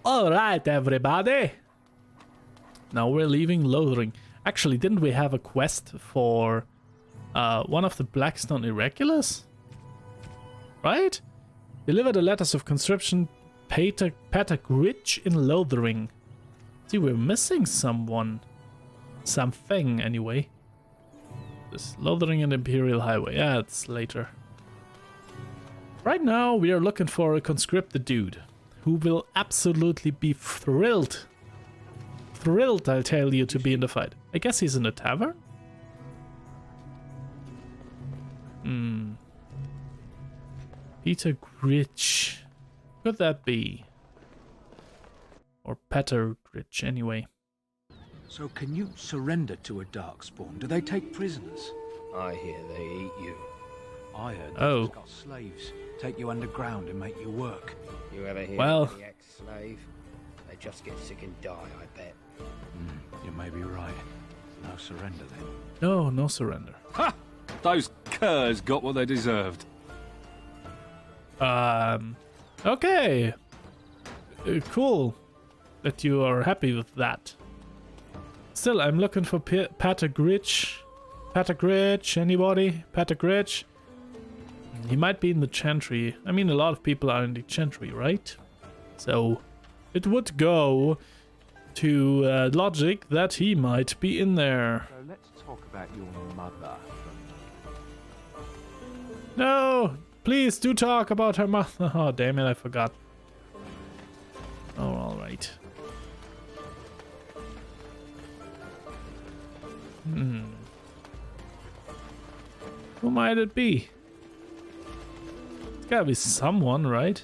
Alright, everybody. Now we're leaving Lothering. Actually, didn't we have a quest for one of the Blackstone Irregulars? Right? Deliver the letters of conscription Patak Ridge in Lothering. See, we're missing someone. Something, anyway. This Lothering and Imperial Highway. Yeah, it's later. Right now, we are looking for a conscripted dude who will absolutely be thrilled. Thrilled, I'll tell you, to be in the fight. I guess he's in a tavern? Peter Gritch. Could that be? Or Peter Gritch, anyway. So can you surrender to a Darkspawn? Do they take prisoners? I hear they eat you. I heard Oh. they've got slaves. Take you underground and make you work. You ever hear Well- of the ex-slave? They just get sick and die, I bet. You may be right. No surrender then. No, no surrender. Ha! Those curs got what they deserved. Okay. Cool that you are happy with that. Still, I'm looking for Patak Ridge. Patak Ridge, anybody? Patak Ridge? He might be in the Chantry. I mean, a lot of people are in the Chantry, right? So, it would go to logic that he might be in there. So let's talk about your mother. No! Please do talk about her mother. Oh, damn it, I forgot. Oh, alright. Who might it be? It's gotta be someone, right?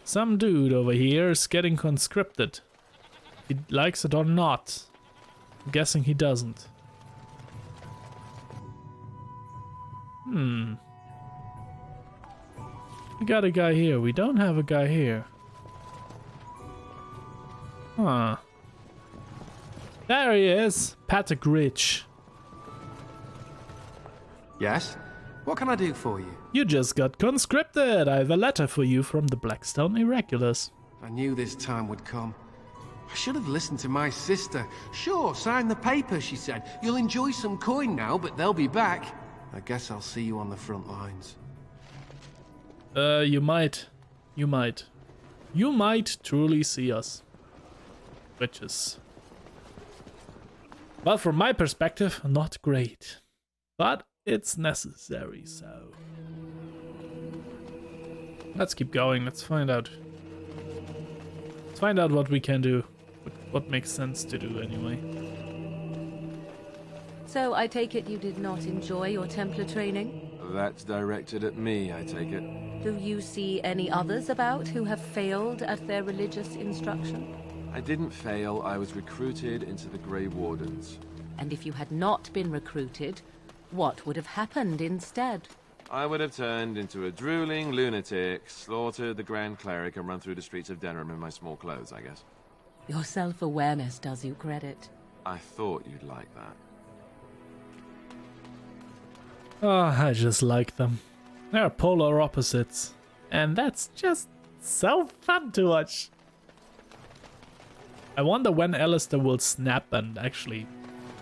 Some dude over here is getting conscripted. He likes it or not. I'm guessing he doesn't. We got a guy here. We don't have a guy here. Huh. There he is. Patak Ridge. Yes? What can I do for you? You just got conscripted. I have a letter for you from the Blackstone Irregulars. I knew this time would come. I should have listened to my sister. Sure, sign the paper, she said. You'll enjoy some coin now, but they'll be back. I guess I'll see you on the front lines. You might. You might. You might truly see us. Which is... well, from my perspective, not great. But it's necessary, so... let's keep going. Let's find out. Let's find out what we can do. What makes sense to do, anyway. So I take it you did not enjoy your Templar training? That's directed at me, I take it. Do you see any others about who have failed at their religious instruction? I didn't fail, I was recruited into the Grey Wardens. And if you had not been recruited, what would have happened instead? I would have turned into a drooling lunatic, slaughtered the Grand Cleric, and run through the streets of Denham in my small clothes, I guess. Your self-awareness does you credit. I thought you'd like that. Oh, I just like them. They're polar opposites. And that's just so fun to watch. I wonder when Alistair will snap and actually,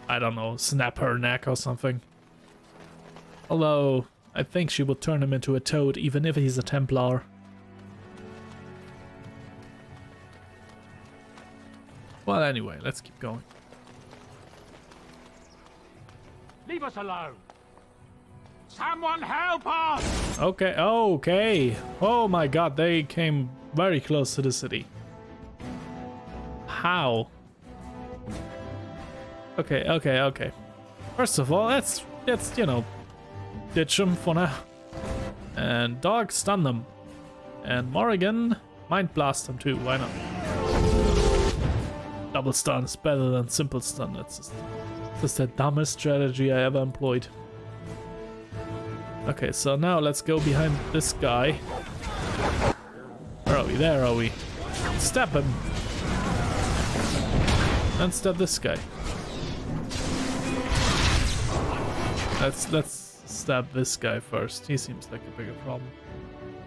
I don't know, snap her neck or something. Although, I think she would turn him into a toad even if he's a Templar. Well, anyway, let's keep going. Leave us alone! Someone help us! Okay, okay. Oh my god, they came very close to the city. How? Okay, okay, okay. First of all, let's you know, ditch them for now. And dog stun them. And Morrigan, mind blast them too, why not? Double stun is better than simple stun. That's just the dumbest strategy I ever employed. Okay, so now let's go behind this guy. Where are we? There are we. Stab him. And stab this guy. Let's stab this guy first. He seems like a bigger problem.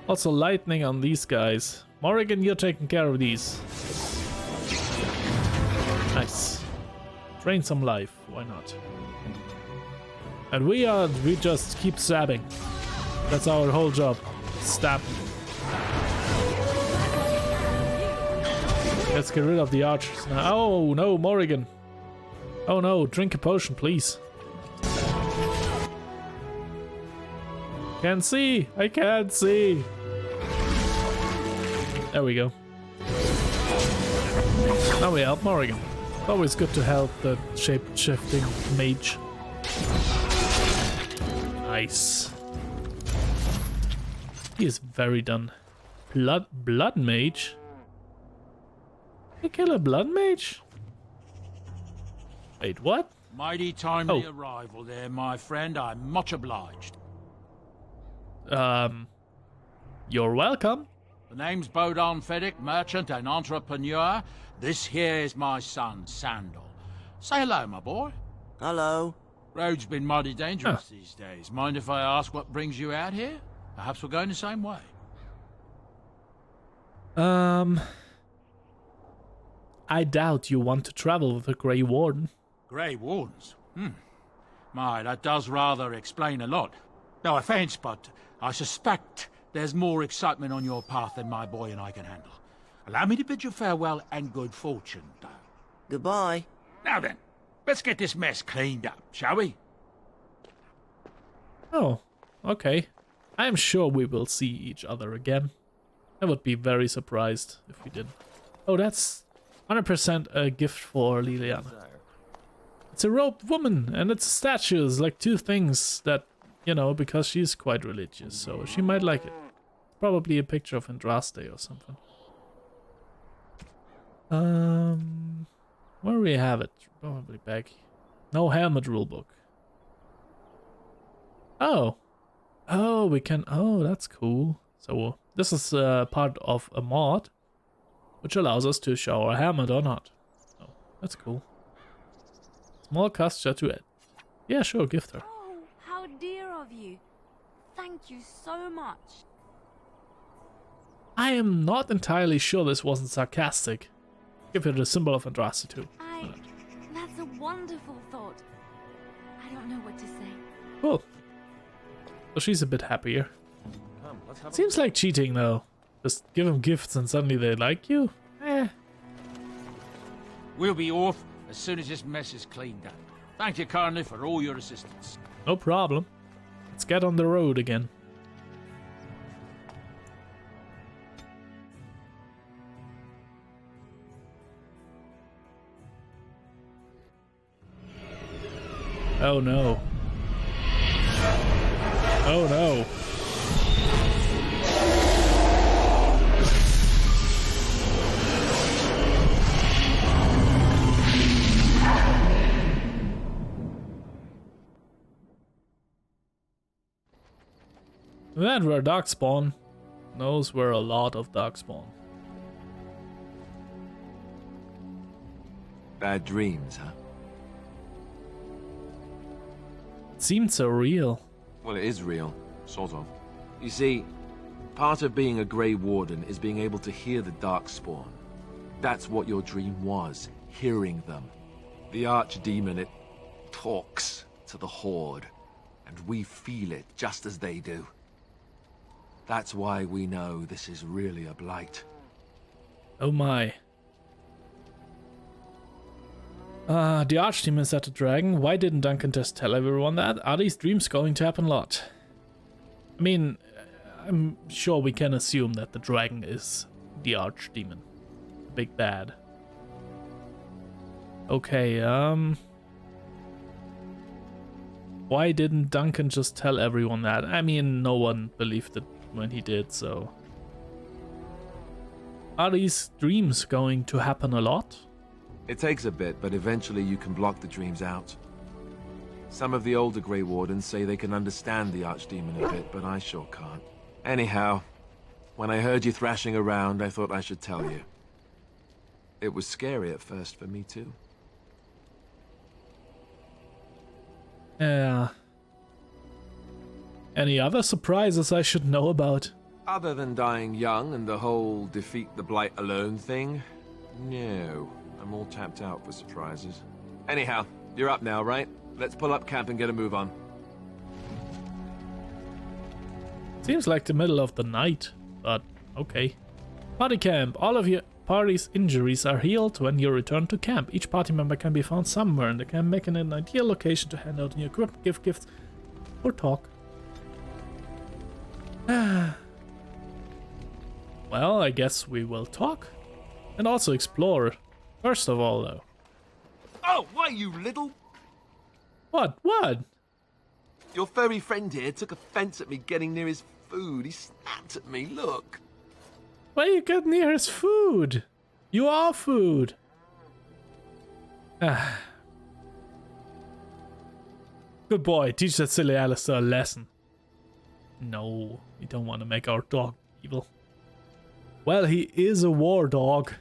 Also, lightning on these guys Morrigan, you're taking care of these. Nice. Drain some life, why not? And we just keep stabbing. That's our whole job. Stab. Let's get rid of the archers now. Oh no, Morrigan. Oh no, drink a potion, please. Can't see. I can't see. There we go. Now we help Morrigan. Always good to help the shape-shifting mage. Nice. He is very done. Blood mage? You kill a blood mage? Wait, what? Mighty timely arrival there, my friend. I'm much obliged. You're welcome. The name's Bodon Fedek, merchant and entrepreneur. This here is my son, Sandal. Say hello, my boy. Hello. Road's been mighty dangerous these days. Mind if I ask what brings you out here? Perhaps we're going the same way. I doubt you want to travel with the Grey Warden. Grey Wardens? My, that does rather explain a lot. No offense, but I suspect there's more excitement on your path than my boy and I can handle. Allow me to bid you farewell and good fortune, though. Goodbye. Now then, let's get this mess cleaned up, shall we? Oh, okay. I am sure we will see each other again. I would be very surprised if we didn't. Oh, that's 100% a gift for Liliana. It's a robed woman, and it's statues, like two things that, you know, because she's quite religious, so she might like it. Probably a picture of Andraste or something. Where do we have it? Probably back. No helmet rulebook. Oh. Oh, we can... Oh, that's cool. So, this is part of a mod, which allows us to show our helmet or not. Oh, that's cool. Small cost to add. Yeah, sure, gift her. Oh, how dear of you. Thank you so much. I am not entirely sure this wasn't sarcastic. Give her the symbol of Andraste too. That's a wonderful thought. I don't know what to say. Cool. So she's a bit happier. Seems like cheating though. Just give them gifts and suddenly they like you? Eh. We'll be off as soon as this mess is cleaned up. Thank you kindly for all your assistance. No problem. Let's get on the road again. Oh no. Oh no. That where Darkspawn. Those were a lot of Darkspawn. Bad dreams, huh? It seemed so real. Well, it is real, sort of. You see, part of being a Grey Warden is being able to hear the Darkspawn. That's what your dream was, hearing them. The Archdemon, it talks to the Horde, and we feel it just as they do. That's why we know this is really a blight. Oh my. The Archdemon is at the dragon. Why didn't Duncan just tell everyone that? Are these dreams going to happen a lot? I mean, I'm sure we can assume that the dragon is the Archdemon. The big bad. Okay, why didn't Duncan just tell everyone that? I mean, no one believed it when he did, so... Are these dreams going to happen a lot? It takes a bit, but eventually you can block the dreams out. Some of the older Grey Wardens say they can understand the Archdemon a bit, but I sure can't. Anyhow, when I heard you thrashing around, I thought I should tell you. It was scary at first for me too. Yeah. Any other surprises I should know about? Other than dying young and the whole defeat the Blight alone thing, no. I'm all tapped out for surprises. Anyhow, you're up now, right? Let's pull up camp and get a move on. Seems like the middle of the night, but okay. Party camp. All of your party's injuries are healed when you return to camp. Each party member can be found somewhere in the camp, making it an ideal location to hand out new equipment, give gifts, or talk. Well, I guess we will talk. And also explore. First of all, though. Oh, why, you little... What? What? Your furry friend here took offense at me getting near his food. He snapped at me, look. Why you get near his food? You are food. Good boy, teach that silly Alistair a lesson. No, we don't want to make our dog evil. Well, he is a war dog.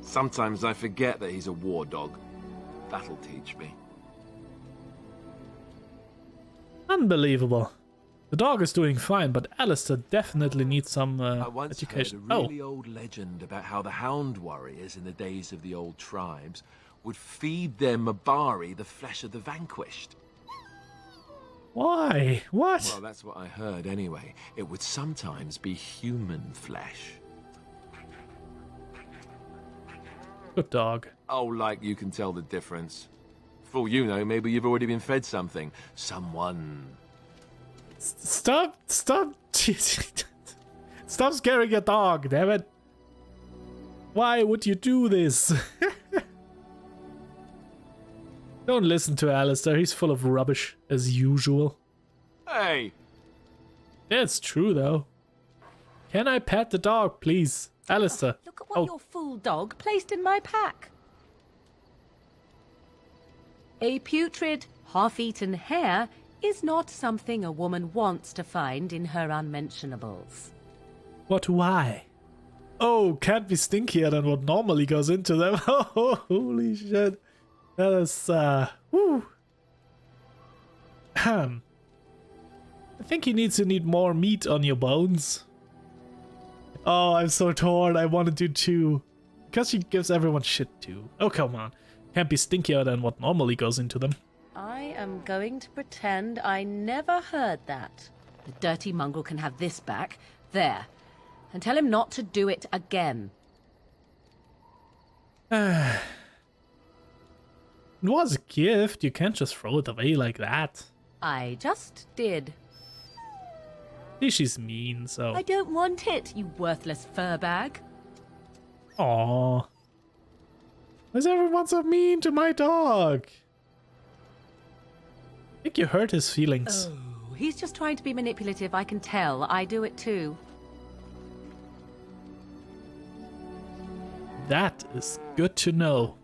Sometimes I forget that he's a war dog. That'll teach me. Unbelievable. The dog is doing fine, but Alistair definitely needs some I once education. heard a really old legend about how the Hound warriors in the days of the old tribes would feed their Mabari the flesh of the vanquished. Why? What? Well, that's what I heard anyway. It would sometimes be human flesh. Good dog. Oh, like you can tell the difference. For all you know, maybe you've already been fed something. Someone. Stop! Stop! Stop scaring your dog, damn it! Why would you do this? Don't listen to Alistair, he's full of rubbish, as usual. Hey! That's true, though. Can I pet the dog, please? Alistair. Look at what your fool dog placed in my pack. A putrid, half-eaten hare is not something a woman wants to find in her unmentionables. What, why? Oh, can't be stinkier than what normally goes into them. Oh, holy shit. That is, woo. I think you need more meat on your bones. Oh, I'm so torn. I want to do 2. Because she gives everyone shit too. Oh, come on. Can't be stinkier than what normally goes into them. I am going to pretend I never heard that. The dirty mongrel can have this back. There. And tell him not to do it again. It was a gift. You can't just throw it away like that. I just did. She's mean, so... I don't want it, you worthless fur bag. Aww. Why is everyone so mean to my dog? I think you hurt his feelings. Oh, he's just trying to be manipulative, I can tell. I do it too. That is good to know.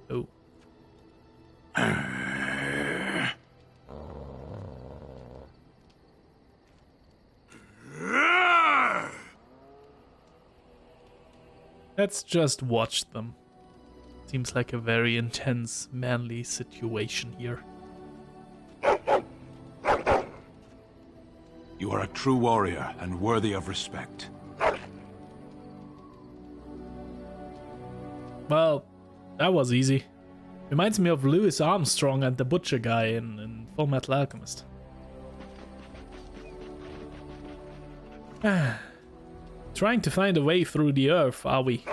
Oh. Let's just watch them. Seems like a very intense, manly situation here. You are a true warrior and worthy of respect. Well, that was easy. Reminds me of Louis Armstrong and the butcher guy in Full Metal Alchemist. Trying to find a way through the earth, are we?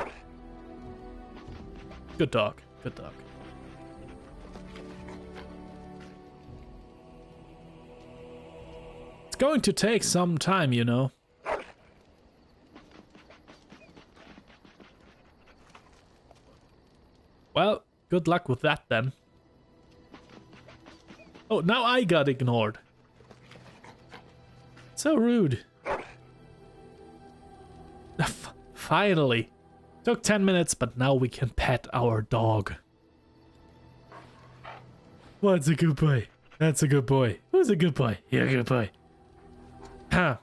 Good dog, good dog. It's going to take some time, you know. Well, good luck with that then. Oh, now I got ignored. So rude. Finally. Took 10 minutes, but now we can pet our dog. What's a good boy? That's a good boy. Who's a good boy? You're a good boy. Huh.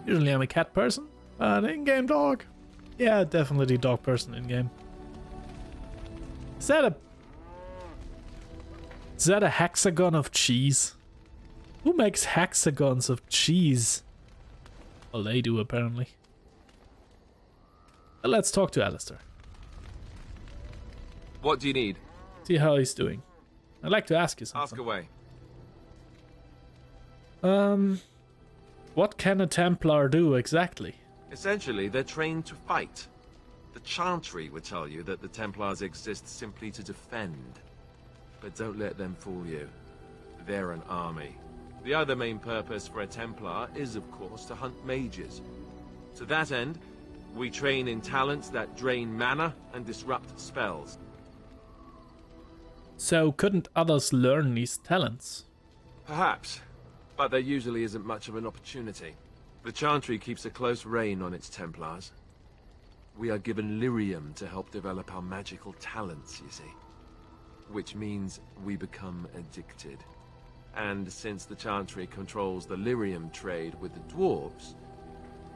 Usually I'm a cat person, but in-game dog. Yeah, definitely dog person in-game. Is that a... Is that a hexagon of cheese? Who makes hexagons of cheese? Well, they do, apparently. But let's talk to Alistair. What do you need? See how he's doing. I'd like to ask you something. Ask away. What can a Templar do exactly? Essentially, they're trained to fight. The Chantry would tell you that the Templars exist simply to defend. But don't let them fool you. They're an army. The other main purpose for a Templar is, of course, to hunt mages. To that end, we train in talents that drain mana and disrupt spells. So couldn't others learn these talents? Perhaps, but there usually isn't much of an opportunity. The Chantry keeps a close rein on its Templars. We are given lyrium to help develop our magical talents, you see. Which means we become addicted. And since the Chantry controls the lyrium trade with the dwarves,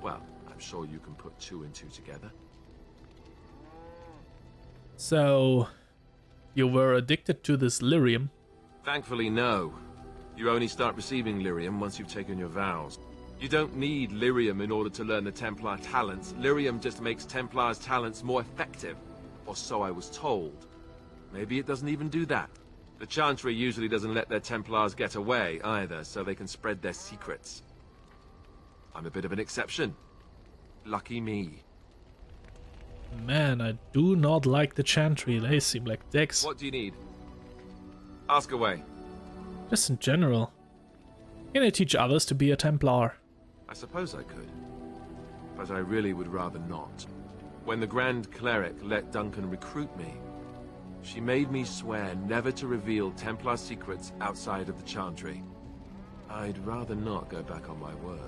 well, I'm sure you can put 2 and 2 together. So, you were addicted to this lyrium? Thankfully, no. You only start receiving lyrium once you've taken your vows. You don't need lyrium in order to learn the Templar talents. Lyrium just makes Templars' talents more effective. Or so I was told. Maybe it doesn't even do that. The Chantry usually doesn't let their Templars get away either, so they can spread their secrets. I'm a bit of an exception. Lucky me. Man, I do not like the Chantry. They seem like dicks. What do you need? Ask away. Just in general. Can I teach others to be a Templar? I suppose I could. But I really would rather not. When the Grand Cleric let Duncan recruit me, she made me swear never to reveal Templar secrets outside of the Chantry. I'd rather not go back on my word.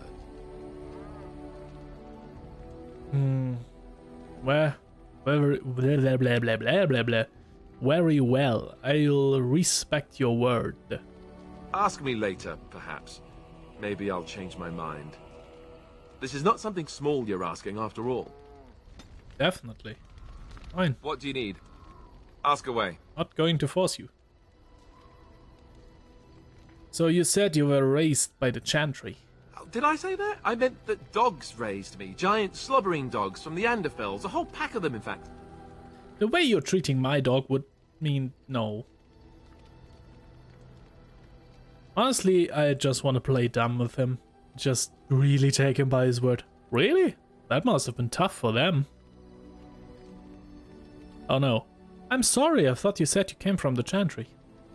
Very well. I'll respect your word. Ask me later, perhaps. Maybe I'll change my mind. This is not something small you're asking, after all. Definitely. Fine. What do you need? Ask away. Not going to force you. So you said you were raised by the Chantry. Oh, did I say that? I meant that dogs raised me. Giant slobbering dogs from the Anderfells. A whole pack of them, in fact. The way you're treating my dog would mean no. Honestly, I just want to play dumb with him. Just really take him by his word. Really? That must have been tough for them. Oh no. I'm sorry, I thought you said you came from the Chantry.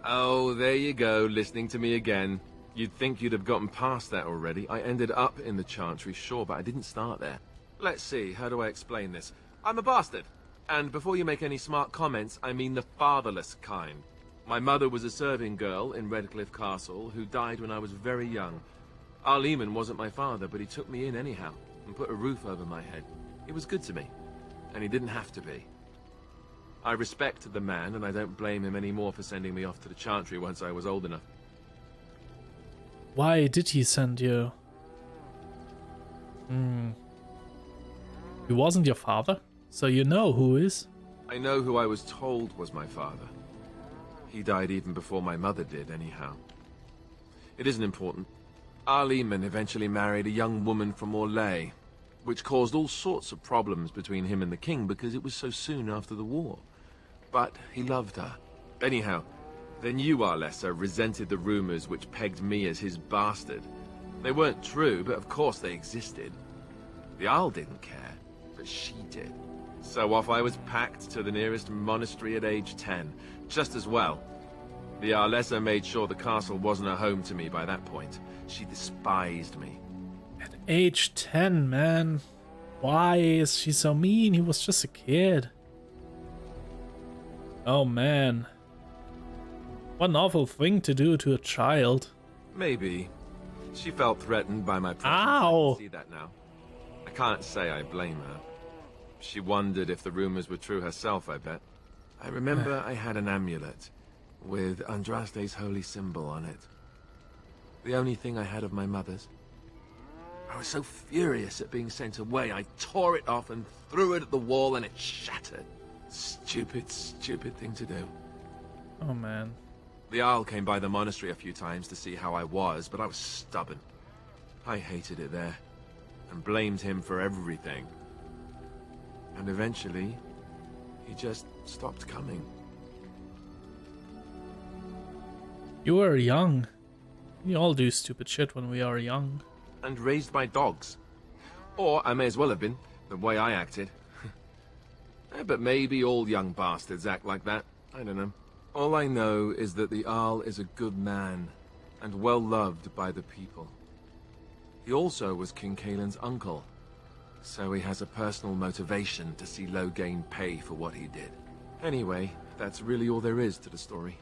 Oh, there you go, listening to me again. You'd think you'd have gotten past that already. I ended up in the Chantry, sure, but I didn't start there. Let's see, how do I explain this? I'm a bastard. And before you make any smart comments, I mean the fatherless kind. My mother was a serving girl in Redcliffe Castle who died when I was very young. Arleman wasn't my father, but he took me in anyhow and put a roof over my head. He was good to me, and he didn't have to be. I respect the man, and I don't blame him anymore for sending me off to the Chantry once I was old enough. Why did he send you? He wasn't your father, so you know who is? I know who I was told was my father. He died even before my mother did, anyhow. It isn't important. Arleman eventually married a young woman from Orlais, which caused all sorts of problems between him and the king because it was so soon after the war. But he loved her. Anyhow, then you, Arlessa, resented the rumors which pegged me as his bastard. They weren't true, but of course they existed. The Isle didn't care, but she did. So off I was packed to the nearest monastery at age 10, just as well. The Arlessa made sure the castle wasn't a home to me by that point. She despised me. At age 10, man. Why is she so mean? He was just a kid. Oh man. What an awful thing to do to a child. Maybe. She felt threatened by my presence. Ow! I can see that now. I can't say I blame her. She wondered if the rumors were true herself, I bet. I remember I had an amulet with Andraste's holy symbol on it. The only thing I had of my mother's. I was so furious at being sent away, I tore it off and threw it at the wall and it shattered. Stupid, stupid thing to do. Oh man. The Arl came by the monastery a few times to see how I was, but I was stubborn. I hated it there, and blamed him for everything. And eventually, he just stopped coming. You were young. We all do stupid shit when we are young. And raised by dogs. Or I may as well have been, the way I acted. But maybe all young bastards act like that. I don't know. All I know is that the Arl is a good man, and well loved by the people. He also was King Caelan's uncle, so he has a personal motivation to see Loghain pay for what he did. Anyway, that's really all there is to the story.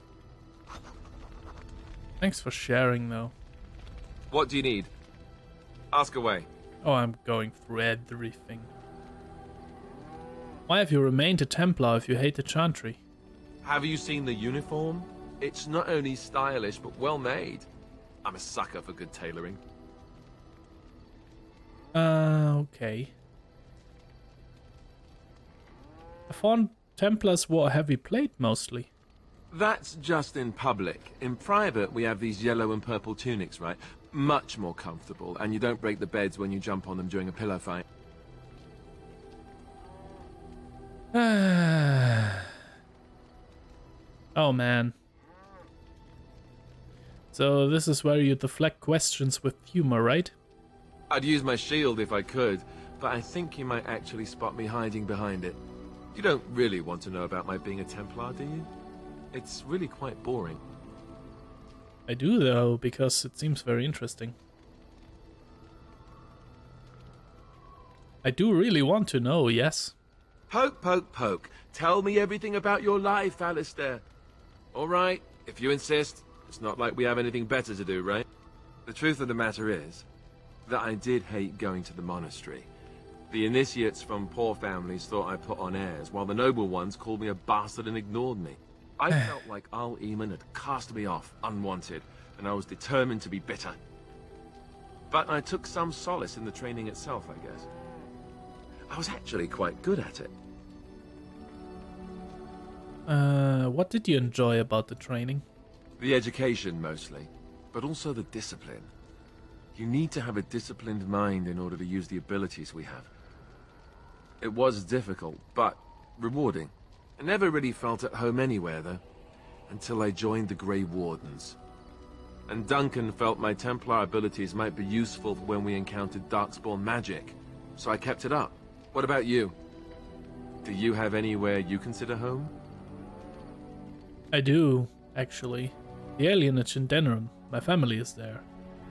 Thanks for sharing, though. What do you need? Ask away. Oh, I'm going through everything. Why have you remained a Templar if you hate the Chantry? Have you seen the uniform? It's not only stylish, but well made. I'm a sucker for good tailoring. Okay. I thought Templars wore a heavy plate mostly. That's just in public. In private, we have these yellow and purple tunics, right? Much more comfortable, and you don't break the beds when you jump on them during a pillow fight. Oh man. So this is where you deflect questions with humor, right? I'd use my shield if I could, but I think you might actually spot me hiding behind it. You don't really want to know about my being a Templar, do you? It's really quite boring. I do though, because it seems very interesting. I do really want to know, yes. Poke, poke, poke. Tell me everything about your life, Alistair. All right, if you insist. It's not like we have anything better to do, right? The truth of the matter is that I did hate going to the monastery. The initiates from poor families thought I put on airs, while the noble ones called me a bastard and ignored me. I felt like Arl Eamon had cast me off, unwanted, and I was determined to be bitter. But I took some solace in the training itself, I guess. I was actually quite good at it. What did you enjoy about the training? The education, mostly, but also the discipline. You need to have a disciplined mind in order to use the abilities we have. It was difficult, but rewarding. I never really felt at home anywhere, though, until I joined the Grey Wardens. And Duncan felt my Templar abilities might be useful when we encountered Darkspawn magic, so I kept it up. What about you? Do you have anywhere you consider home? I do, actually. The alienage in Denerim. My family is there.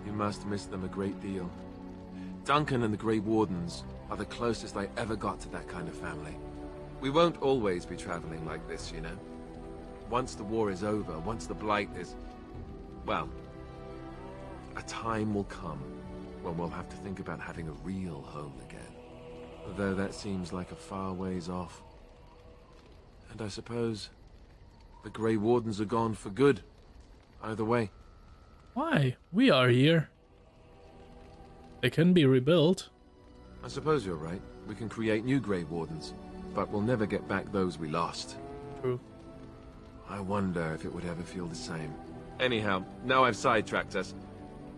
You must miss them a great deal. Duncan and the Grey Wardens are the closest I ever got to that kind of family. We won't always be traveling like this, you know. Once the war is over, once the Blight is... well, a time will come when we'll have to think about having a real home again. Though that seems like a far ways off. And I suppose the Grey Wardens are gone for good. Either way. Why? We are here. They can be rebuilt. I suppose you're right. We can create new Grey Wardens, but we'll never get back those we lost. True. I wonder if it would ever feel the same. Anyhow, now I've sidetracked us.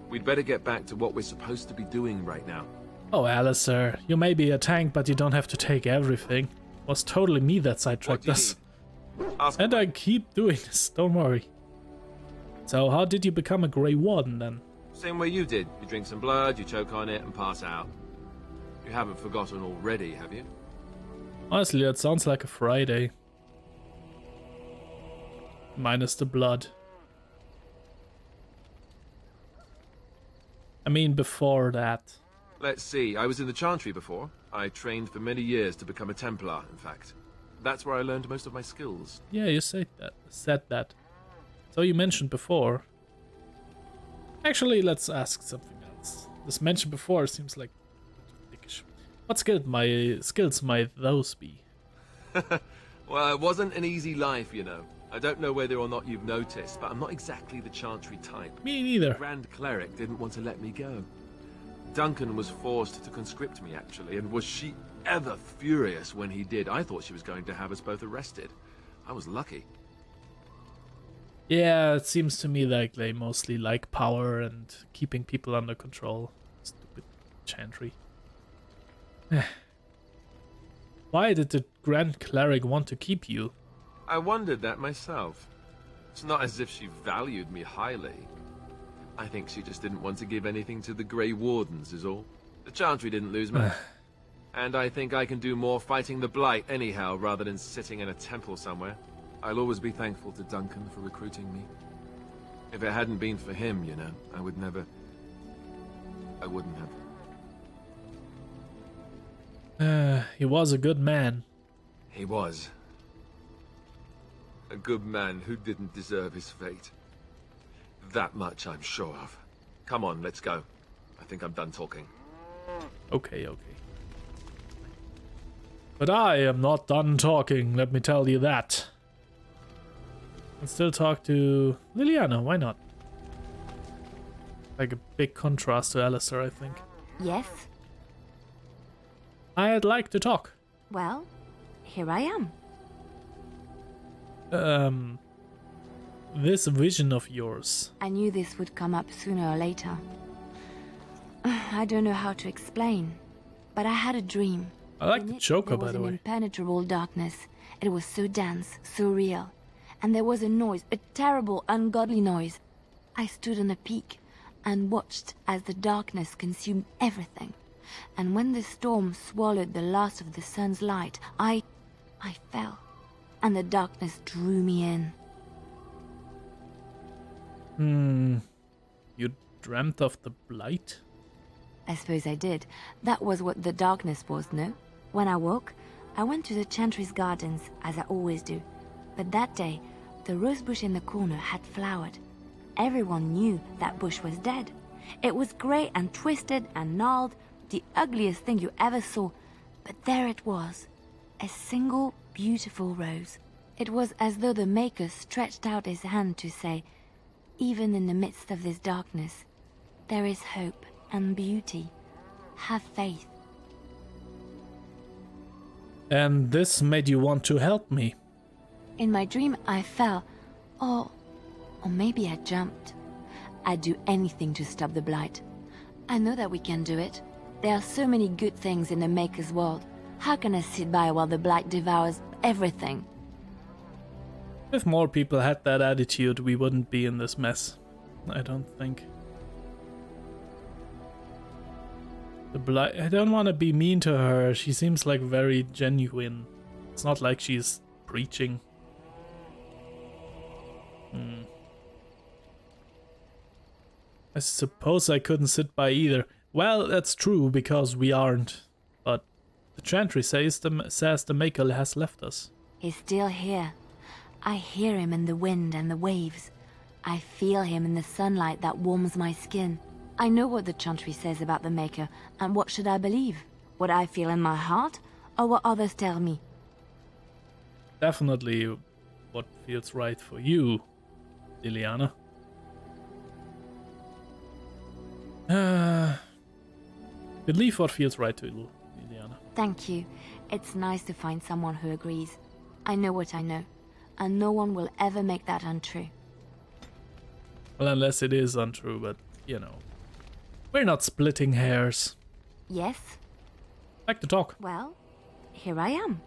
We'd better get back to what we're supposed to be doing right now. Oh, Alistair, you may be a tank, but you don't have to take everything. It was totally me that sidetracked us. And I keep doing this, don't worry. So how did you become a Grey Warden then? Same way you did. You drink some blood, you choke on it, and pass out. You haven't forgotten already, have you? Honestly, that sounds like a Friday. Minus the blood. I mean, before that. Let's see, I was in the Chantry before. I trained for many years to become a Templar, in fact. That's where I learned most of my skills. Yeah, you said that. So you mentioned before. Actually, let's ask something else. This mentioned before seems like... what skills might those be? Well, it wasn't an easy life, you know. I don't know whether or not you've noticed, but I'm not exactly the Chantry type. Me neither. The Grand Cleric didn't want to let me go. Duncan was forced to conscript me, actually, and was she ever furious when he did. I thought she was going to have us both arrested. I was lucky. Yeah, it seems to me like they mostly like power and keeping people under control. Stupid Chantry. Why did the Grand Cleric want to keep you? I wondered that myself. It's not as if she valued me highly. I think she just didn't want to give anything to the Grey Wardens is all. The Chantry didn't lose much. And I think I can do more fighting the Blight anyhow, rather than sitting in a temple somewhere. I'll always be thankful to Duncan for recruiting me. If it hadn't been for him, you know, I wouldn't have. He was a good man. He was. A good man who didn't deserve his fate. That much I'm sure of. Come on, let's go. I think I'm done talking. Okay. But I am not done talking, let me tell you that. And still talk to Leliana, why not? Like a big contrast to Alistair, I think. Yes? I'd like to talk. Well, here I am. This vision of yours. I knew this would come up sooner or later. I don't know how to explain, but I had a dream. I like the Joker, by the There was way. an impenetrable darkness. It was so dense, so real. And there was a noise, a terrible, ungodly noise. I stood on a peak and watched as the darkness consumed everything. And when the storm swallowed the last of the sun's light, I fell. And the darkness drew me in. You dreamt of the Blight? I suppose I did. That was what the darkness was, no? When I woke, I went to the Chantry's gardens, as I always do. But that day, the rose bush in the corner had flowered. Everyone knew that bush was dead. It was grey and twisted and gnarled, the ugliest thing you ever saw. But there it was, a single beautiful rose. It was as though the Maker stretched out his hand to say, even in the midst of this darkness, there is hope and beauty. Have faith. And this made you want to help me? In my dream, I fell. Or maybe I jumped. I'd do anything to stop the Blight. I know that we can do it. There are so many good things in the Maker's world. How can I sit by while the Blight devours everything? If more people had that attitude, we wouldn't be in this mess. I don't think. The Blight... I don't want to be mean to her. She seems like very genuine. It's not like she's preaching. I suppose I couldn't sit by either. Well, that's true, because we aren't. But the Chantry says the Maker has left us. He's still here. I hear him in the wind and the waves. I feel him in the sunlight that warms my skin. I know what the Chantry says about the Maker, and what should I believe? What I feel in my heart, or what others tell me? Definitely what feels right for you, Leliana. Believe what feels right to you, Leliana. Thank you. It's nice to find someone who agrees. I know what I know, and no one will ever make that untrue. Well, unless it is untrue, but, you know. We're not splitting hairs. Yes? Back to talk. Well, here I am.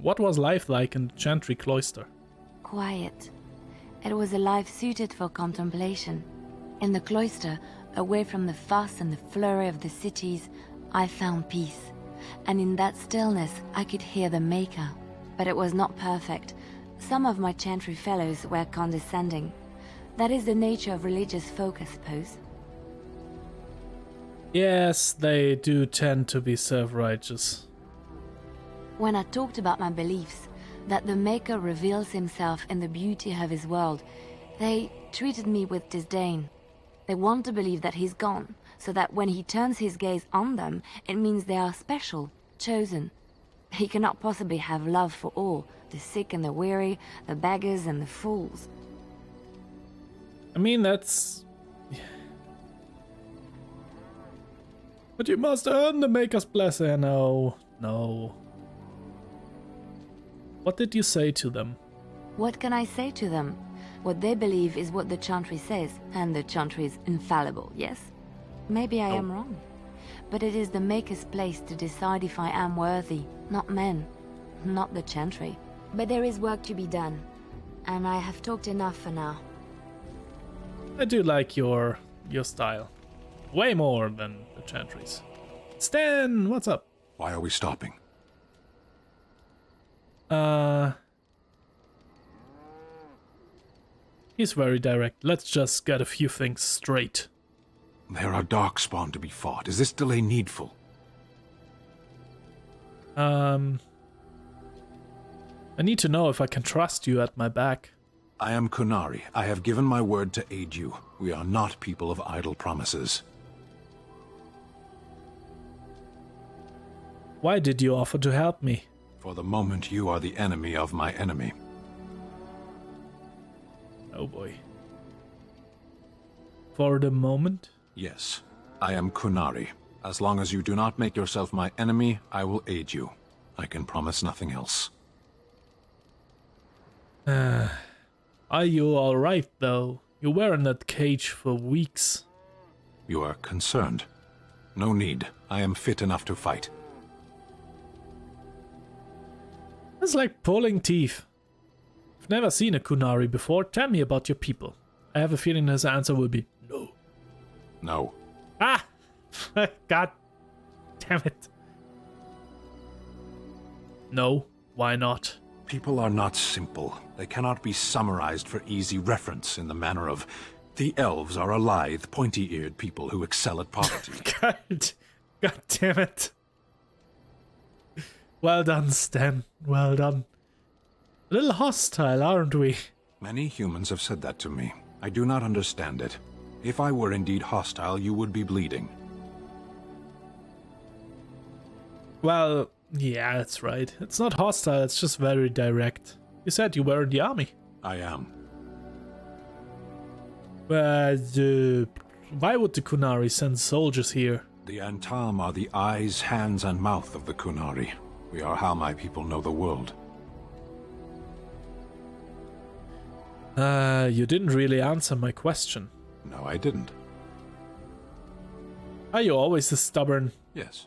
What was life like in the Chantry Cloister? Quiet. It was a life suited for contemplation. In the cloister, away from the fuss and the flurry of the cities, I found peace. And in that stillness, I could hear the Maker. But it was not perfect. Some of my Chantry fellows were condescending. That is the nature of religious folk, I suppose. Yes, they do tend to be self-righteous. When I talked about my beliefs, that the Maker reveals himself in the beauty of his world, they treated me with disdain. They want to believe that he's gone, so that when he turns his gaze on them, it means they are special, chosen. He cannot possibly have love for all, the sick and the weary, the beggars and the fools. I mean, that's... But you must earn the Maker's blessing. No. What did you say to them? What can I say to them? What they believe is what the Chantry says, and the Chantry is infallible, yes? Maybe I am wrong. But it is the Maker's place to decide if I am worthy, not men, not the Chantry. But there is work to be done, and I have talked enough for now. I do like your style. Way more than the Chantry's. Stan, what's up? Why are we stopping? He's very direct. Let's just get a few things straight. There are Darkspawn to be fought. Is this delay needful? I need to know if I can trust you at my back. I am Kunari. I have given my word to aid you. We are not people of idle promises. Why did you offer to help me? For the moment, you are the enemy of my enemy. Oh boy. For the moment? Yes, I am Kunari. As long as you do not make yourself my enemy, I will aid you. I can promise nothing else. Are you alright though? You were in that cage for weeks. You are concerned. No need. I am fit enough to fight. It's like pulling teeth. I've never seen a Kunari before. Tell me about your people. I have a feeling his answer will be no. No. Ah! God damn it. No, why not? People are not simple. They cannot be summarized for easy reference in the manner of the elves are a lithe, pointy-eared people who excel at poverty. God damn it. Well done, Stan. Well done. A little hostile, aren't we? Many humans have said that to me. I do not understand it. If I were indeed hostile, you would be bleeding. Well, yeah, that's right. It's not hostile, it's just very direct. You said you were in the army. I am. But why would the Kunari send soldiers here? The Antam are the eyes, hands, and mouth of the Kunari. We are how my people know the world. You didn't really answer my question. No, I didn't. Are you always this stubborn? Yes.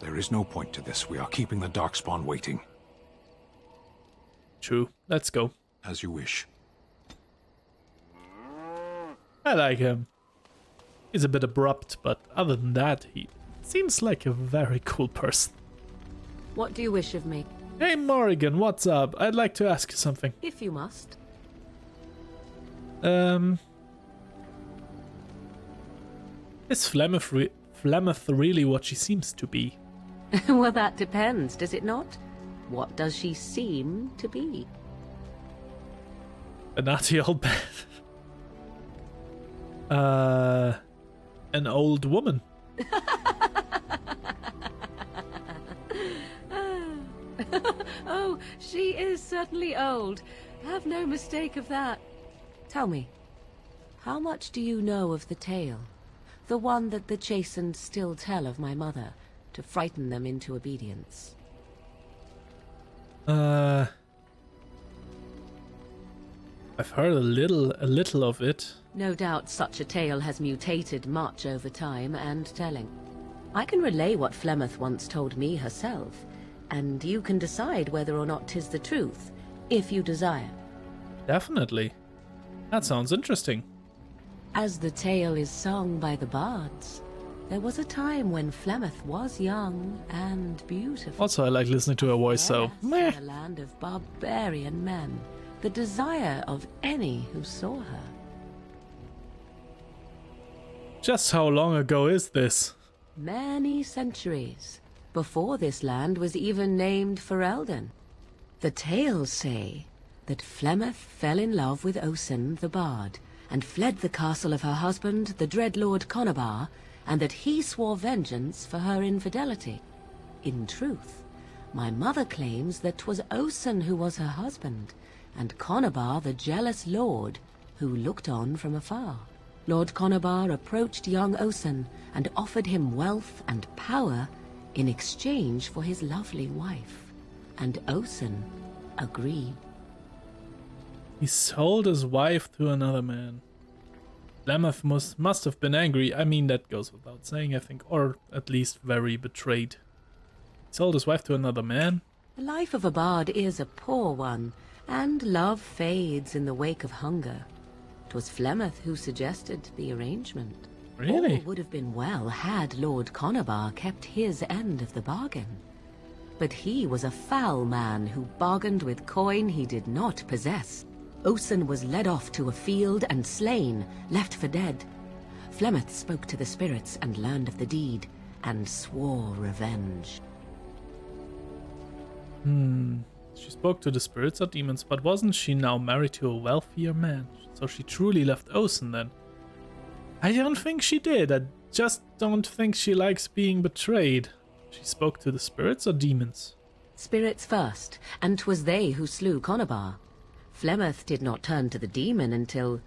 There is no point to this. We are keeping the Darkspawn waiting. True. Let's go. As you wish. I like him. He's a bit abrupt, but other than that, he seems like a very cool person. What do you wish of me? Hey Morrigan, what's up? I'd like to ask you something. If you must. Is Flemeth really what she seems to be? Well, that depends, does it not? What does she seem to be? A naughty old an old woman. Oh, she is certainly old. Have no mistake of that. Tell me, how much do you know of the tale? The one that the chastened still tell of my mother, to frighten them into obedience. I've heard a little of it. No doubt such a tale has mutated much over time and telling. I can relay what Flemeth once told me herself, and you can decide whether or not 'tis the truth, if you desire. Definitely. That sounds interesting. As the tale is sung by the bards, there was a time when Flemeth was young and beautiful. Also, I like listening to her voice, so meh. In a land of barbarian men, the desire of any who saw her. Just how long ago is this? Many centuries, before this land was even named Ferelden. The tales say that Flemeth fell in love with Osen the Bard, and fled the castle of her husband, the dread Lord Conobar, and that he swore vengeance for her infidelity. In truth, my mother claims that 'twas Osen who was her husband, and Conobar the jealous lord who looked on from afar. Lord Conobar approached young Osen and offered him wealth and power in exchange for his lovely wife. And Osen, agreed. He sold his wife to another man. Flemeth must have been angry. I mean, that goes without saying, I think. Or at least very betrayed. He sold his wife to another man? The life of a bard is a poor one, and love fades in the wake of hunger. 'Twas Flemeth who suggested the arrangement. Really? All would have been well had Lord Conobar kept his end of the bargain. But he was a foul man who bargained with coin he did not possess. Osen was led off to a field and slain, left for dead. Flemeth spoke to the spirits and learned of the deed, and swore revenge. She spoke to the spirits or demons, but wasn't she now married to a wealthier man? So she truly left Osen then. I don't think she did. I just don't think she likes being betrayed. She spoke to the spirits or demons? Spirits first, and 'twas they who slew Conobar. Flemeth did not turn to the demon until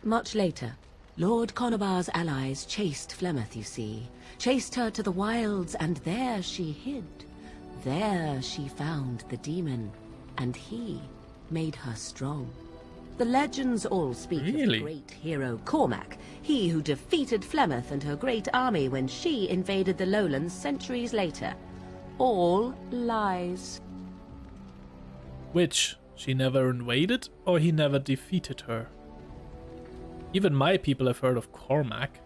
much later. Lord Conobar's allies chased Flemeth, you see. Chased her to the wilds, and there she hid. There she found the demon, and he made her strong. The legends all speak of the great hero Cormac, he who defeated Flemeth and her great army when she invaded the lowlands centuries later. All lies. Which? She never invaded, or he never defeated her? Even my people have heard of Cormac.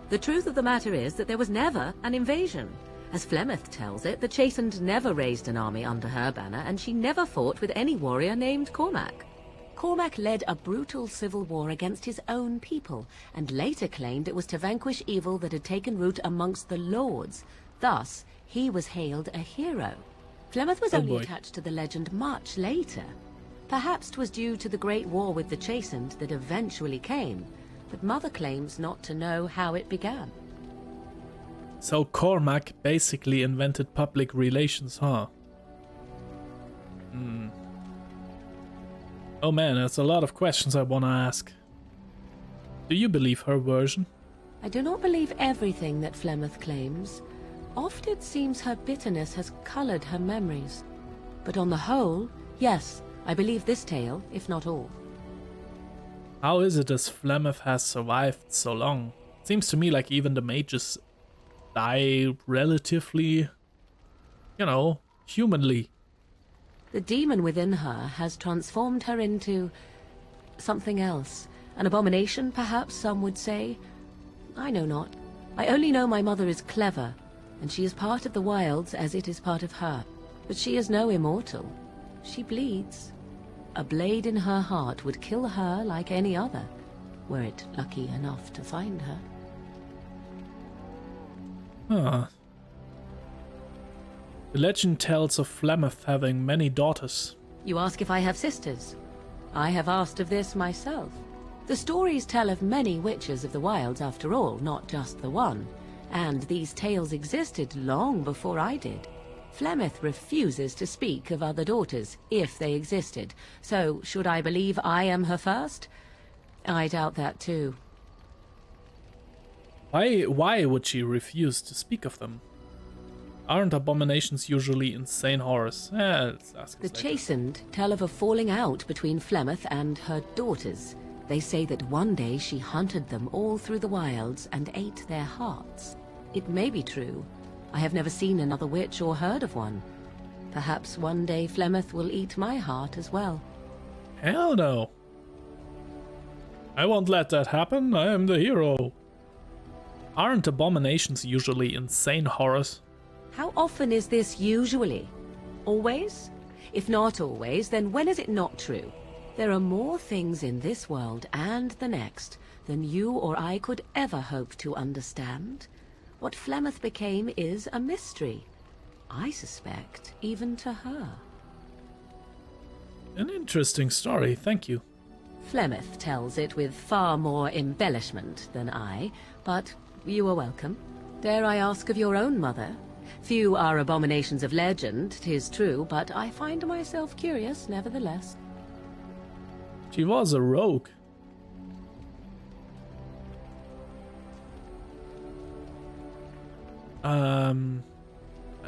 The truth of the matter is that there was never an invasion. As Flemeth tells it, the Chastened never raised an army under her banner, and she never fought with any warrior named Cormac. Cormac led a brutal civil war against his own people, and later claimed it was to vanquish evil that had taken root amongst the lords. Thus, he was hailed a hero. Flemeth was only attached to the legend much later. Perhaps 'twas due to the great war with the Chastened that eventually came, but Mother claims not to know how it began. So Cormac basically invented public relations, huh? Oh man, there's a lot of questions I want to ask. Do you believe her version? I do not believe everything that Flemeth claims. Oft it seems her bitterness has colored her memories. But on the whole, yes, I believe this tale, if not all. How is it as Flemeth has survived so long? Seems to me like even the mages die relatively, you know, humanly. The demon within her has transformed her into something else. An abomination, perhaps some would say. I know not. I only know my mother is clever, and she is part of the wilds as it is part of her. But she is no immortal. She bleeds. A blade in her heart would kill her like any other, were it lucky enough to find her. Huh. The legend tells of Flemeth having many daughters. You ask if I have sisters? I have asked of this myself. The stories tell of many witches of the wilds after all, not just the one. And these tales existed long before I did. Flemeth refuses to speak of other daughters, if they existed. So, should I believe I am her first? I doubt that too. Why would she refuse to speak of them? Aren't abominations usually insane horrors? Let's ask the Chastened tell of a falling out between Flemeth and her daughters. They say that one day she hunted them all through the wilds and ate their hearts. It may be true. I have never seen another witch or heard of one. Perhaps one day Flemeth will eat my heart as well. Hell no. I won't let that happen. I am the hero. Aren't abominations usually insane horrors? How often is this usually? Always? If not always, then when is it not true? There are more things in this world and the next than you or I could ever hope to understand. What Flemeth became is a mystery. I suspect, even to her. An interesting story, thank you. Flemeth tells it with far more embellishment than I, but you are welcome. Dare I ask of your own mother? Few are abominations of legend, 'tis true, but I find myself curious nevertheless. She was a rogue. I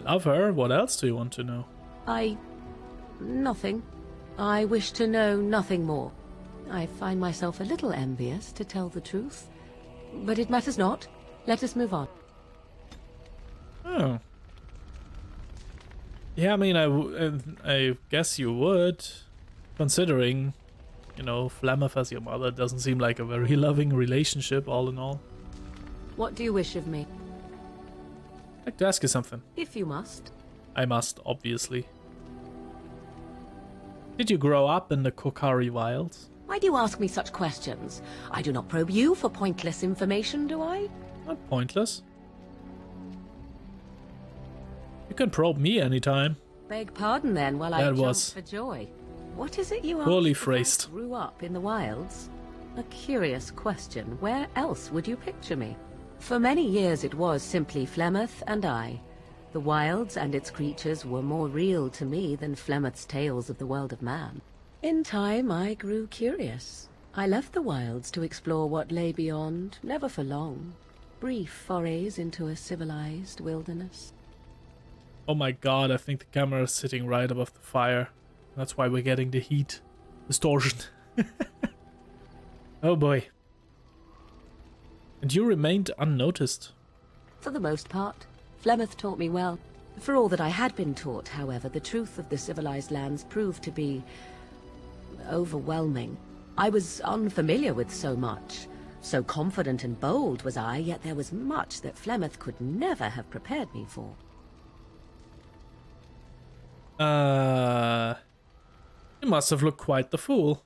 love her. What else do you want to know? I Nothing. I wish to know nothing more. I find myself a little envious, to tell the truth. But it matters not. Let us move on. Oh. Yeah, I mean, I guess you would, considering, you know, Flemeth as your mother doesn't seem like a very loving relationship, all in all. What do you wish of me? I'd like to ask you something. If you must. I must, obviously. Did you grow up in the Kokari Wilds? Why do you ask me such questions? I do not probe you for pointless information, do I? Not pointless. You can probe me anytime. Beg pardon then, while I jump for joy. What is it you asked? Poorly phrased. Grew up in the wilds? A curious question. Where else would you picture me? For many years it was simply Flemeth and I. The wilds and its creatures were more real to me than Flemeth's tales of the world of man. In time I grew curious. I left the wilds to explore what lay beyond, never for long. Brief forays into a civilized wilderness. Oh my god, I think the camera is sitting right above the fire. That's why we're getting the heat distortion. Oh boy. And you remained unnoticed. For the most part. Flemeth taught me well. For all that I had been taught, however, the truth of the civilized lands proved to be overwhelming. I was unfamiliar with so much. So confident and bold was I, yet there was much that Flemeth could never have prepared me for. You must have looked quite the fool.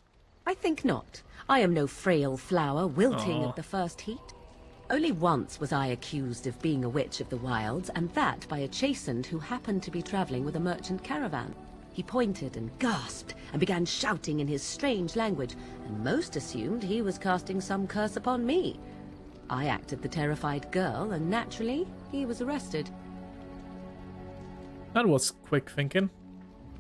I think not. I am no frail flower wilting Aww. at the first heat. Only once was I accused of being a witch of the wilds, and that by a chastened who happened to be traveling with a merchant caravan. He pointed and gasped and began shouting in his strange language, and most assumed he was casting some curse upon me. I acted the terrified girl, and naturally, he was arrested. That was quick thinking.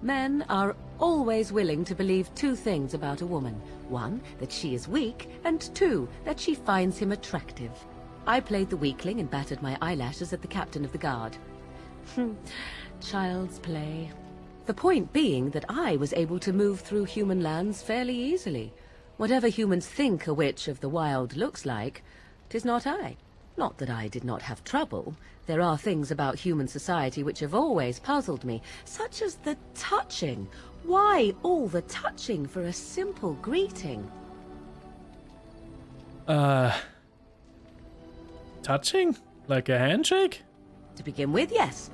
Men are always willing to believe two things about a woman. One, that she is weak, and two, that she finds him attractive. I played the weakling and battered my eyelashes at the captain of the guard. Child's play. The point being that I was able to move through human lands fairly easily. Whatever humans think a witch of the wild looks like, 'tis not I. Not that I did not have trouble. There are things about human society which have always puzzled me, such as the touching. Why all the touching for a simple greeting? Touching? Like a handshake? To begin with, yes.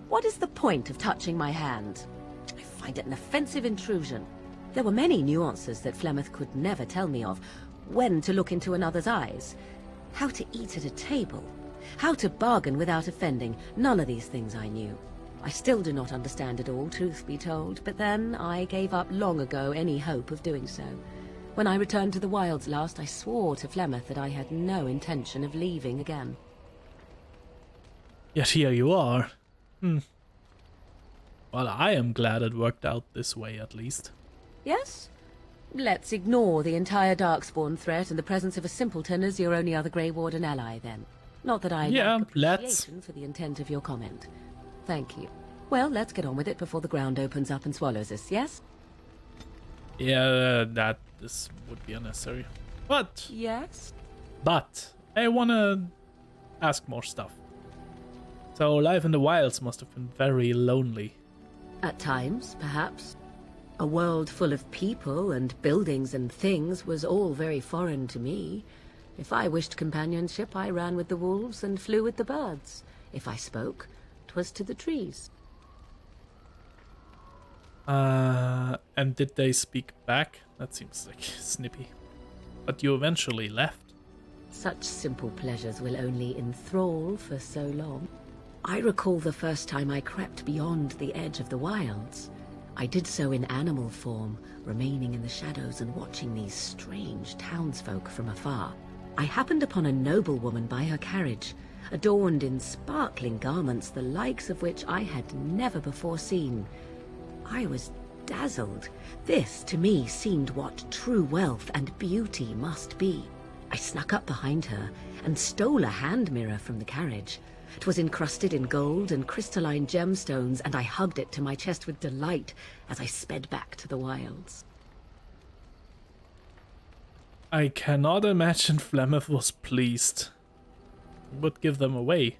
What is the point of touching my hand? I find it an offensive intrusion. There were many nuances that Flemeth could never tell me of. When to look into another's eyes. How to eat at a table. How to bargain without offending. None of these things I knew. I still do not understand it all, truth be told, but then I gave up long ago any hope of doing so. When I returned to the wilds last, I swore to Flemeth that I had no intention of leaving again. Yet here you are. Well, I am glad it worked out this way, at least. Yes? Let's ignore the entire Darkspawn threat and the presence of a simpleton as your only other Grey Warden ally, then. Not that I lack appreciation for the intent of your comment. Thank you. Well, let's get on with it before the ground opens up and swallows us, yes? Yeah, this would be unnecessary. But... Yes? But, I wanna ask more stuff. So, life in the wilds must have been very lonely. At times, perhaps. A world full of people and buildings and things was all very foreign to me. If I wished companionship, I ran with the wolves and flew with the birds. If I spoke, 'twas to the trees. And did they speak back? That seems like snippy. But you eventually left. Such simple pleasures will only enthrall for so long. I recall the first time I crept beyond the edge of the wilds. I did so in animal form, remaining in the shadows and watching these strange townsfolk from afar. I happened upon a noblewoman by her carriage, adorned in sparkling garments, the likes of which I had never before seen. I was dazzled. This, to me, seemed what true wealth and beauty must be. I snuck up behind her and stole a hand mirror from the carriage. It was encrusted in gold and crystalline gemstones, and I hugged it to my chest with delight as I sped back to the wilds. I cannot imagine Flemeth was pleased. Would give them away.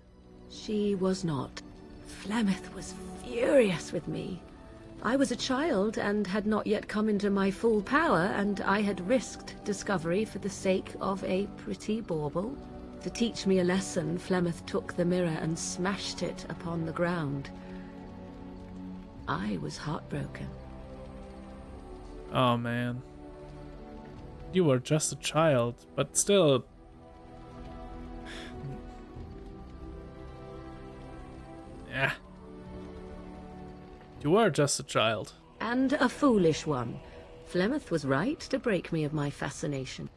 She was not. Flemeth was furious with me. I was a child and had not yet come into my full power, and I had risked discovery for the sake of a pretty bauble. To teach me a lesson, Flemeth took the mirror and smashed it upon the ground. I was heartbroken. Oh man. You were just a child, but still. Yeah. You were just a child. And a foolish one. Flemeth was right to break me of my fascination.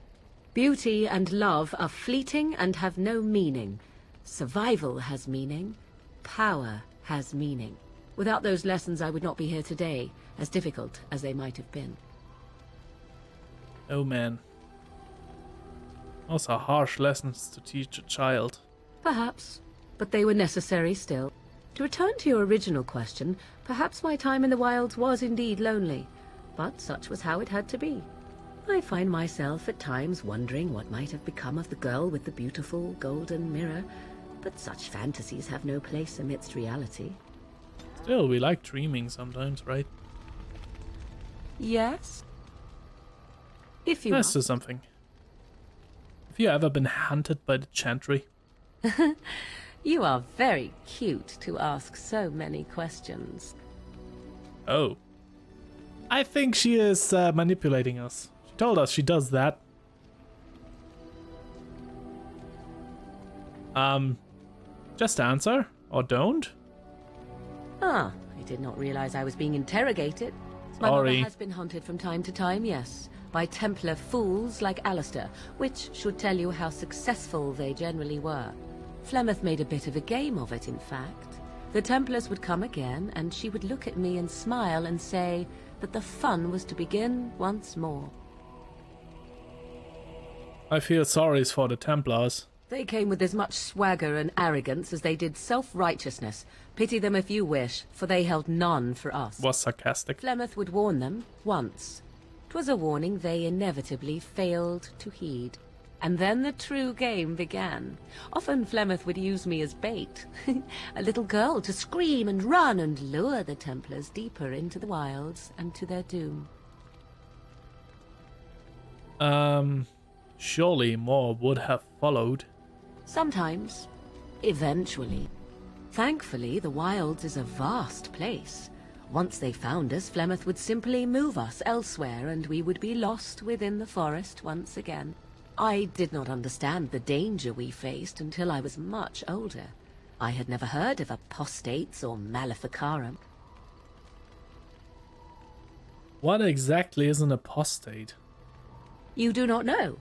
Beauty and love are fleeting and have no meaning. Survival has meaning. Power has meaning. Without those lessons, I would not be here today, as difficult as they might have been. Oh man. Those are harsh lessons to teach a child. Perhaps, but they were necessary still. To return to your original question, perhaps my time in the wilds was indeed lonely, but such was how it had to be. I find myself at times wondering what might have become of the girl with the beautiful golden mirror, but such fantasies have no place amidst reality. Still, we like dreaming sometimes, right? Yes? If you Let's do something. Have you ever been hunted by the Chantry? You are very cute to ask so many questions. Oh. I think she is manipulating us. She told us she does that. Just answer, or don't. Ah, I did not realize I was being interrogated. My mother has been hunted from time to time, yes, by Templar fools like Alistair, which should tell you how successful they generally were. Flemeth made a bit of a game of it, in fact. The Templars would come again, and she would look at me and smile and say that the fun was to begin once more. I feel sorry for the Templars. They came with as much swagger and arrogance as they did self-righteousness. Pity them if you wish, for they held none for us. Was sarcastic. Flemeth would warn them, once. 'Twas a warning they inevitably failed to heed. And then the true game began. Often Flemeth would use me as bait. A little girl to scream and run and lure the Templars deeper into the wilds and to their doom. Surely more would have followed. Sometimes. Eventually. Thankfully, the wilds is a vast place. Once they found us, Flemeth would simply move us elsewhere and we would be lost within the forest once again. I did not understand the danger we faced until I was much older. I had never heard of apostates or maleficarum. What exactly is an apostate? You do not know?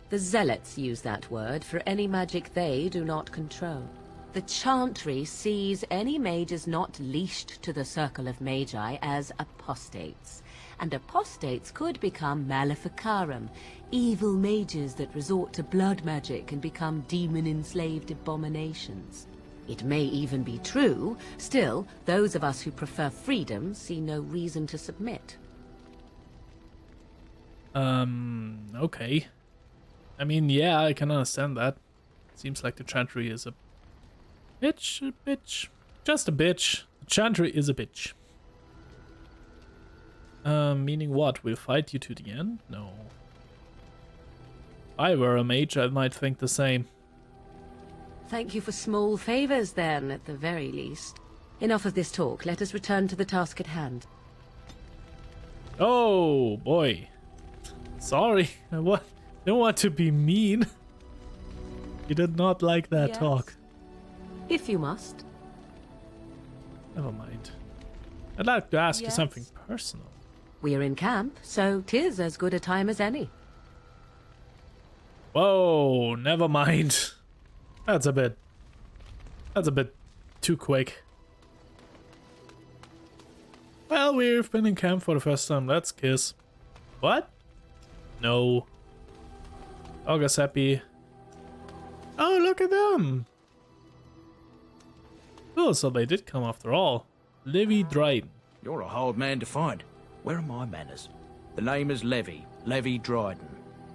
The Zealots use that word for any magic they do not control. The Chantry sees any mages not leashed to the Circle of Magi as apostates. And apostates could become maleficarum, evil mages that resort to blood magic and become demon-enslaved abominations. It may even be true. Still, those of us who prefer freedom see no reason to submit. Okay. I mean, yeah, I can understand that. Seems like the Chantry is a bitch. Just a bitch. The Chantry is a bitch. Meaning what? We'll fight you to the end? No. If I were a mage, I might think the same. Thank you for small favors, then, at the very least. Enough of this talk. Let us return to the task at hand. Oh, boy. Sorry. I don't want to be mean. You did not like that talk. If you must. Never mind. I'd like to ask you something personal. We are in camp, so 'tis as good a time as any. Whoa, never mind. That's a bit too quick. Well, we've been in camp for the first time. Let's kiss. What? No. Dog is happy. Oh, look at them. Oh, so they did come after all. Livy Dryden. You're a hard man to find. Where are my manners? The name is Levy. Levy Dryden.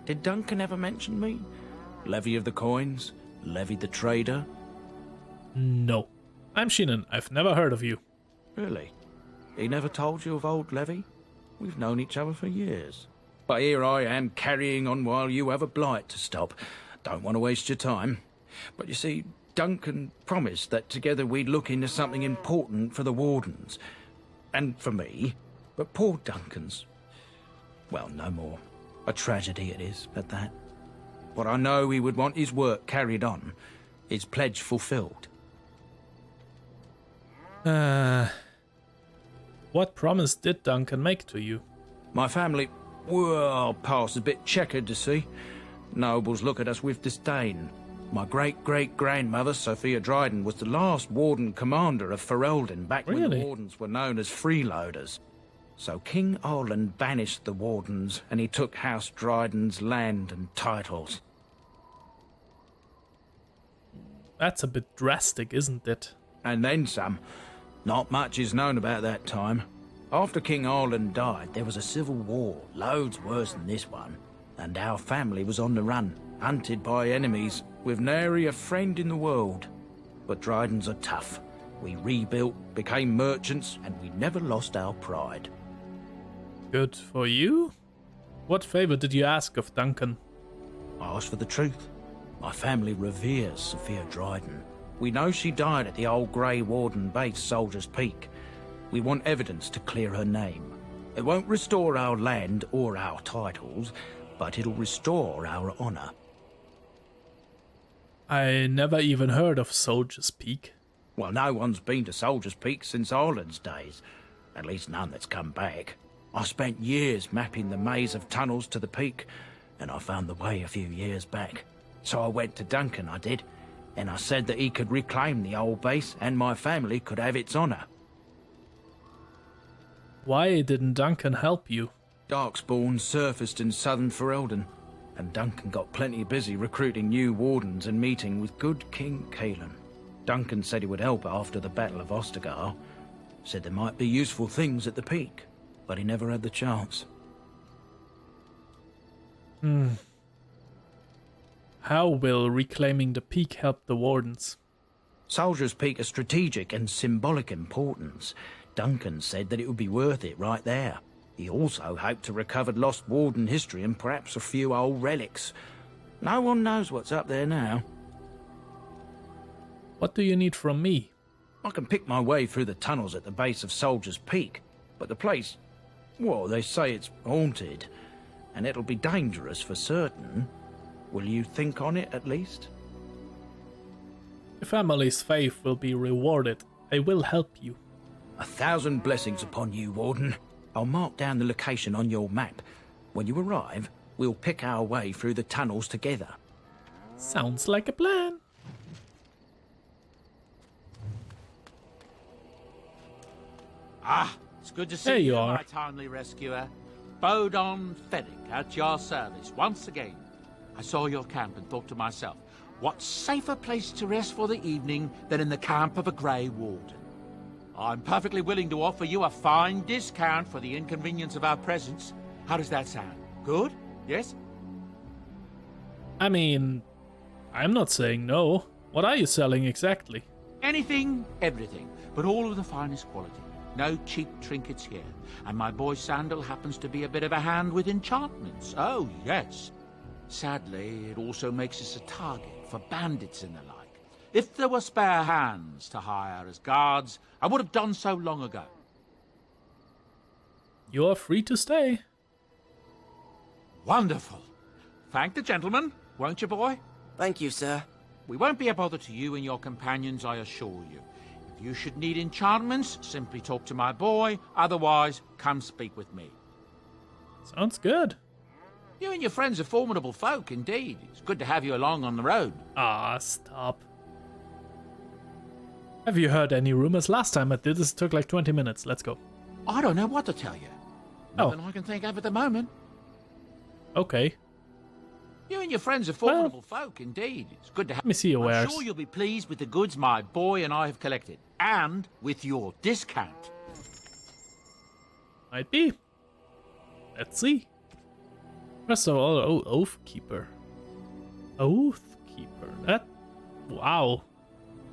Did Duncan ever mention me? Levy of the coins? Levy the trader? No. I'm Sheenan. I've never heard of you. Really? He never told you of old Levy? We've known each other for years. But here I am carrying on while you have a blight to stop. Don't want to waste your time. But you see, Duncan promised that together we'd look into something important for the Wardens. And for me. But poor Duncan's... well, no more. A tragedy it is, at that. But I know he would want his work carried on. His pledge fulfilled. What promise did Duncan make to you? My family, well, past a bit checkered to see. Nobles look at us with disdain. My great-great-grandmother, Sophia Dryden, was the last Warden commander of Ferelden back when the Wardens were known as freeloaders. So King Arland banished the Wardens, and he took House Dryden's land and titles. That's a bit drastic, isn't it? And then some. Not much is known about that time. After King Arland died, there was a civil war, loads worse than this one. And our family was on the run, hunted by enemies, with nary a friend in the world. But Drydens are tough. We rebuilt, became merchants, and we never lost our pride. Good for you. What favor did you ask of Duncan? I asked for the truth. My family reveres Sophia Dryden. We know she died at the old Grey Warden base, Soldier's Peak. We want evidence to clear her name. It won't restore our land or our titles, but it'll restore our honor. I never even heard of Soldier's Peak. Well, no one's been to Soldier's Peak since Arland's days. At least none that's come back. I spent years mapping the maze of tunnels to the peak, and I found the way a few years back. So I went to Duncan, I did, and I said that he could reclaim the old base and my family could have its honor. Why didn't Duncan help you? Darkspawn surfaced in southern Ferelden, and Duncan got plenty busy recruiting new Wardens and meeting with good King Cailan. Duncan said he would help after the Battle of Ostagar. Said there might be useful things at the peak, but he never had the chance. How will reclaiming the peak help the Wardens? Soldier's Peak is strategic and symbolic importance. Duncan said that it would be worth it right there. He also hoped to recover lost Warden history and perhaps a few old relics. No one knows what's up there now. What do you need from me? I can pick my way through the tunnels at the base of Soldier's Peak, but the place, well, they say it's haunted, and it'll be dangerous for certain. Will you think on it at least? Your family's faith will be rewarded. I will help you. 1,000 blessings upon you, Warden. I'll mark down the location on your map. When you arrive, we'll pick our way through the tunnels together. Sounds like a plan. Ah, it's good to see There you you, are. my timely rescuer. Bodon Fennick, at your service once again. I saw your camp and thought to myself, what safer place to rest for the evening than in the camp of a Grey Warden? I'm perfectly willing to offer you a fine discount for the inconvenience of our presence. How does that sound? Good? Yes? I mean, I'm not saying no. What are you selling exactly? Anything, everything, but all of the finest quality. No cheap trinkets here. And my boy Sandal happens to be a bit of a hand with enchantments. Oh, yes. Sadly, it also makes us a target for bandits and the like. If there were spare hands to hire as guards, I would have done so long ago. You're free to stay. Wonderful. Thank the gentleman, won't you, boy? Thank you, sir. We won't be a bother to you and your companions, I assure you. If you should need enchantments, simply talk to my boy. Otherwise, come speak with me. Sounds good. You and your friends are formidable folk, indeed. It's good to have you along on the road. Ah, stop. Have you heard any rumors? Last time I did this, it took like 20 minutes. Let's go. I don't know what to tell you. Nothing I can think of at the moment. Okay. You and your friends are formidable folk, indeed. It's good to have... Let me see your wares. I'm sure you'll be pleased with the goods my boy and I have collected. And with your discount. Might be. Let's see. First of all, oh, Oath Keeper. Oath Keeper. That, wow,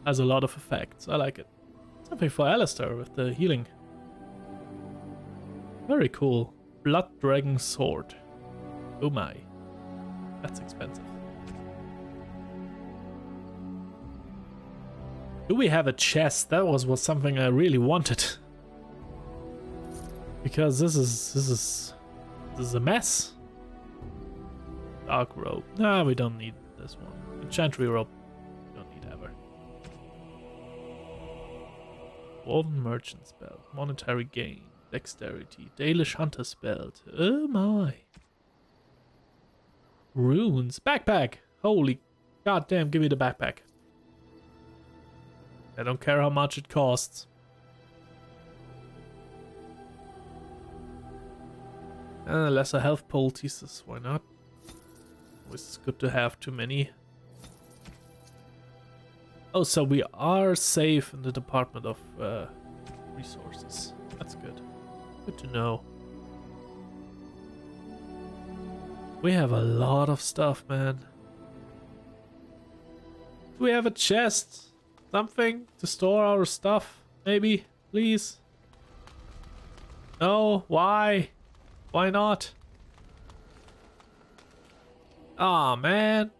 has a lot of effects. I like it. Something for Alistair with the healing. Very cool. Blood Dragon Sword. Oh my. That's expensive. Do we have a chest? That was something I really wanted. Because this is a mess. Dark robe. Nah, we don't need this one. Enchantry robe. Don't need ever. Woven merchant spell. Monetary gain. Dexterity. Dalish hunter's belt. Oh my. Runes. Backpack. Holy goddamn, give me the backpack. I don't care how much it costs. Lesser health poultices, why not? Always good to have too many. Oh, so we are safe in the department of resources. That's good. Good to know. We have a lot of stuff, man. Do we have a chest? Something to store our stuff? Maybe? Please? No? Why? Why not? Aw, man.